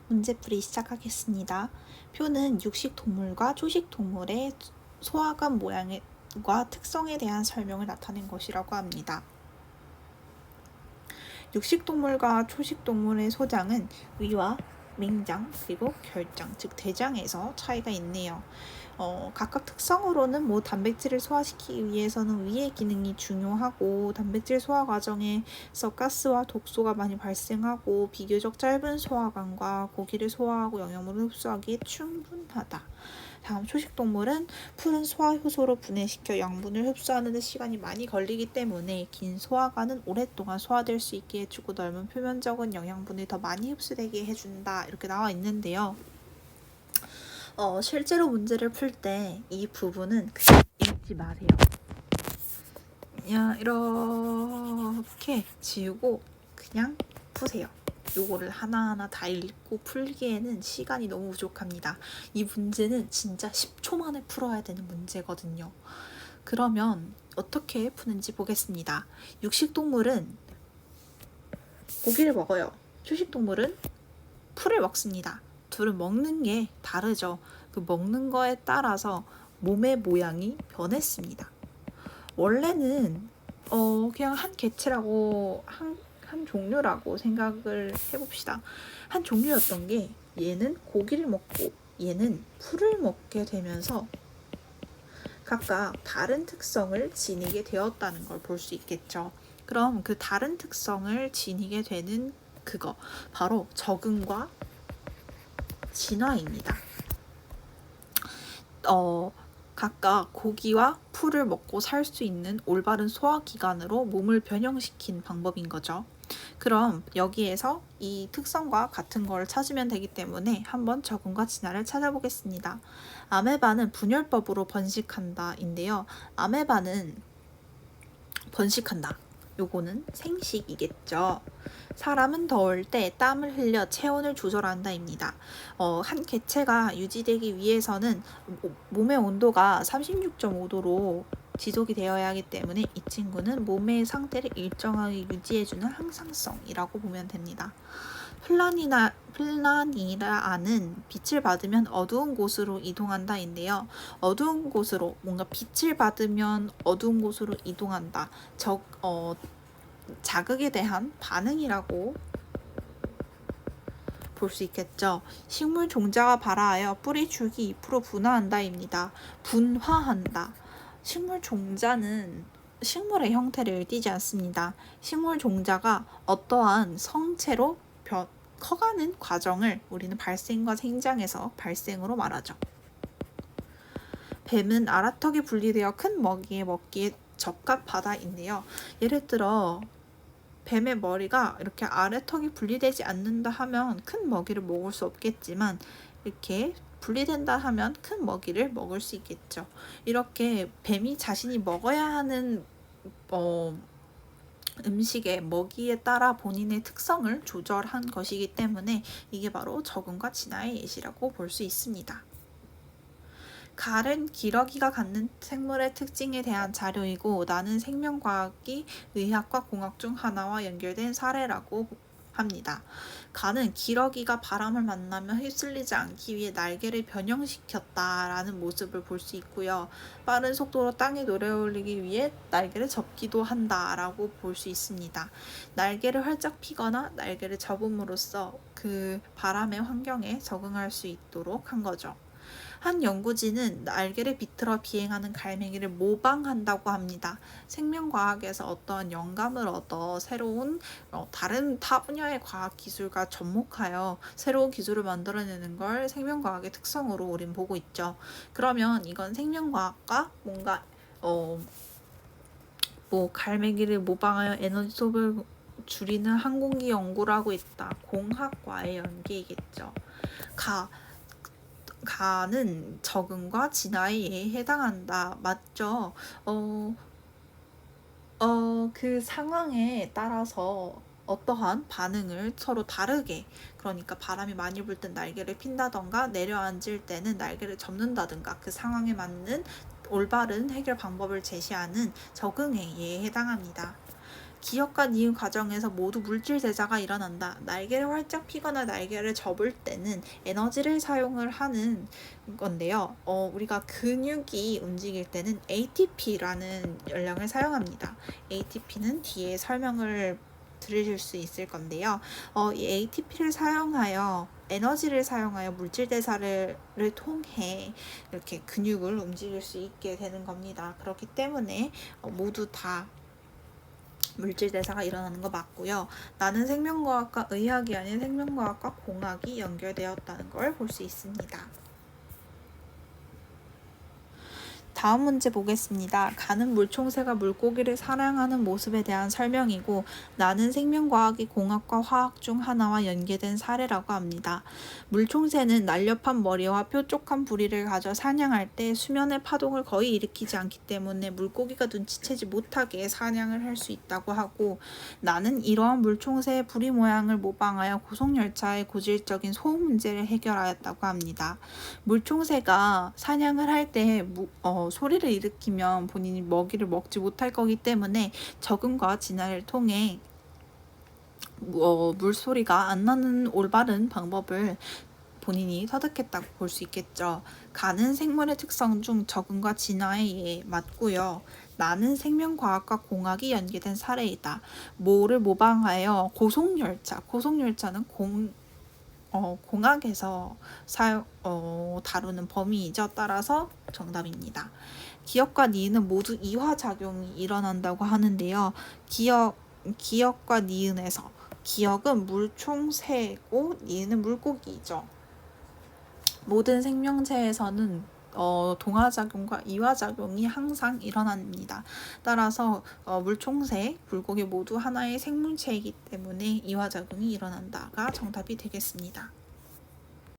문제풀이 시작하겠습니다. 표는 육식동물과 초식동물의 소화관 모양과 특성에 대한 설명을 나타낸 것이라고 합니다. 육식동물과 초식동물의 소장은 위와 맹장 그리고 결장, 즉 대장에서 차이가 있네요. 각각 특성으로는 단백질을 소화시키기 위해서는 위의 기능이 중요하고 단백질 소화 과정에서 가스와 독소가 많이 발생하고 비교적 짧은 소화관과 고기를 소화하고 영양분을 흡수하기에 충분하다. 다음 초식동물은 푸른 소화효소로 분해시켜 양분을 흡수하는 데 시간이 많이 걸리기 때문에 긴 소화관은 오랫동안 소화될 수 있게 해주고 넓은 표면적인 영양분을 더 많이 흡수되게 해준다. 이렇게 나와 있는데요. 실제로 문제를 풀 때 이 부분은 그냥 읽지 마세요. 그냥 이렇게 지우고 그냥 푸세요. 요거를 하나하나 다 읽고 풀기에는 시간이 너무 부족합니다. 이 문제는 진짜 10초 만에 풀어야 되는 문제거든요. 그러면 어떻게 푸는지 보겠습니다. 육식동물은 고기를 먹어요. 초식동물은 풀을 먹습니다. 둘은 먹는 게 다르죠. 그 먹는 거에 따라서 몸의 모양이 변했습니다. 원래는 그냥 한 개체라고 한 종류라고 생각을 해봅시다. 한 종류였던 게 얘는 고기를 먹고 얘는 풀을 먹게 되면서 각각 다른 특성을 지니게 되었다는 걸 볼 수 있겠죠. 그럼 그 다른 특성을 지니게 되는 그거 바로 적응과 진화입니다. 각각 고기와 풀을 먹고 살 수 있는 올바른 소화기관으로 몸을 변형시킨 방법인 거죠. 그럼 여기에서 이 특성과 같은 걸 찾으면 되기 때문에 한번 적응과 진화를 찾아보겠습니다. 아메바는 분열법으로 번식한다 인데요. 아메바는 번식한다. 요거는 생식이겠죠. 사람은 더울 때 땀을 흘려 체온을 조절한다입니다. 한 개체가 유지되기 위해서는 몸의 온도가 36.5도로 지속이 되어야 하기 때문에 이 친구는 몸의 상태를 일정하게 유지해주는 항상성이라고 보면 됩니다. 플라니라는 빛을 받으면 어두운 곳으로 이동한다인데요. 어두운 곳으로 뭔가 빛을 받으면 어두운 곳으로 이동한다. 자극에 대한 반응이라고 볼 수 있겠죠. 식물 종자가 발화하여 뿌리, 줄기, 잎으로 분화한다입니다. 분화한다. 식물 종자는 식물의 형태를 띠지 않습니다. 식물 종자가 어떠한 성체로 커가는 과정을 우리는 발생과 생장에서 발생으로 말하죠. 뱀은 아라턱이 분리되어 큰 먹이에 먹기에 적합하다인데요. 예를 들어 뱀의 머리가 이렇게 아래턱이 분리되지 않는다 하면 큰 먹이를 먹을 수 없겠지만 이렇게 분리된다 하면 큰 먹이를 먹을 수 있겠죠. 이렇게 뱀이 자신이 먹어야 하는 음식의 먹이에 따라 본인의 특성을 조절한 것이기 때문에 이게 바로 적응과 진화의 예시라고 볼 수 있습니다. 갈은 기러기가 갖는 생물의 특징에 대한 자료이고 나는 생명과학이 의학과 공학 중 하나와 연결된 사례라고 합니다. 가는 기러기가 바람을 만나며 휩쓸리지 않기 위해 날개를 변형시켰다라는 모습을 볼 수 있고요. 빠른 속도로 땅에 노래올리기 위해 날개를 접기도 한다라고 볼 수 있습니다. 날개를 활짝 피거나 날개를 접음으로써 그 바람의 환경에 적응할 수 있도록 한 거죠. 한 연구진은 날개를 비틀어 비행하는 갈매기를 모방한다고 합니다. 생명과학에서 어떠한 영감을 얻어 새로운 다른 타 분야의 과학기술과 접목하여 새로운 기술을 만들어내는 걸 생명과학의 특성으로 우린 보고 있죠. 그러면 이건 생명과학과 뭔가 갈매기를 모방하여 에너지 소비를 줄이는 항공기 연구를 하고 있다. 공학과의 연계이겠죠. 가는 적응과 진화에 해당한다. 맞죠? 그 상황에 따라서 어떠한 반응을 서로 다르게, 그러니까 바람이 많이 불 땐 날개를 핀다던가 내려앉을 때는 날개를 접는다든가 그 상황에 맞는 올바른 해결 방법을 제시하는 적응에 해당합니다. 기역과 니은 과정에서 모두 물질 대사가 일어난다. 날개를 활짝 피거나 날개를 접을 때는 에너지를 사용을 하는 건데요. 우리가 근육이 움직일 때는 ATP라는 열량을 사용합니다. ATP는 뒤에 설명을 들으실 수 있을 건데요. 이 ATP를 사용하여 에너지를 사용하여 물질 대사를 통해 이렇게 근육을 움직일 수 있게 되는 겁니다. 그렇기 때문에 모두 다 물질 대사가 일어나는 거 맞고요. 나는 생명과학과 의학이 아닌 생명과학과 공학이 연결되었다는 걸 볼 수 있습니다. 다음 문제 보겠습니다. 가는 물총새가 물고기를 사냥하는 모습에 대한 설명이고 나는 생명과학이 공학과 화학 중 하나와 연계된 사례라고 합니다. 물총새는 날렵한 머리와 뾰족한 부리를 가져 사냥할 때 수면의 파동을 거의 일으키지 않기 때문에 물고기가 눈치채지 못하게 사냥을 할 수 있다고 하고 나는 이러한 물총새의 부리 모양을 모방하여 고속열차의 고질적인 소음 문제를 해결하였다고 합니다. 물총새가 사냥을 할 때 소리를 일으키면 본인이 먹이를 먹지 못할 거기 때문에 적응과 진화를 통해 물소리가 안 나는 올바른 방법을 본인이 터득했다고 볼 수 있겠죠. 가는 생물의 특성 중 적응과 진화에 맞고요. 나는 생명과학과 공학이 연계된 사례이다. 뭐를 모방하여 고속열차는 공학에서 다루는 범위이죠. 따라서 정답입니다. 기역과 니은은 모두 이화작용이 일어난다고 하는데요. 기역과 니은에서 기역은 물총새고 니은은 물고기이죠. 모든 생명체에서는 동화작용과 이화작용이 항상 일어납니다. 따라서 물총새, 물고기 모두 하나의 생물체이기 때문에 이화작용이 일어난다가 정답이 되겠습니다.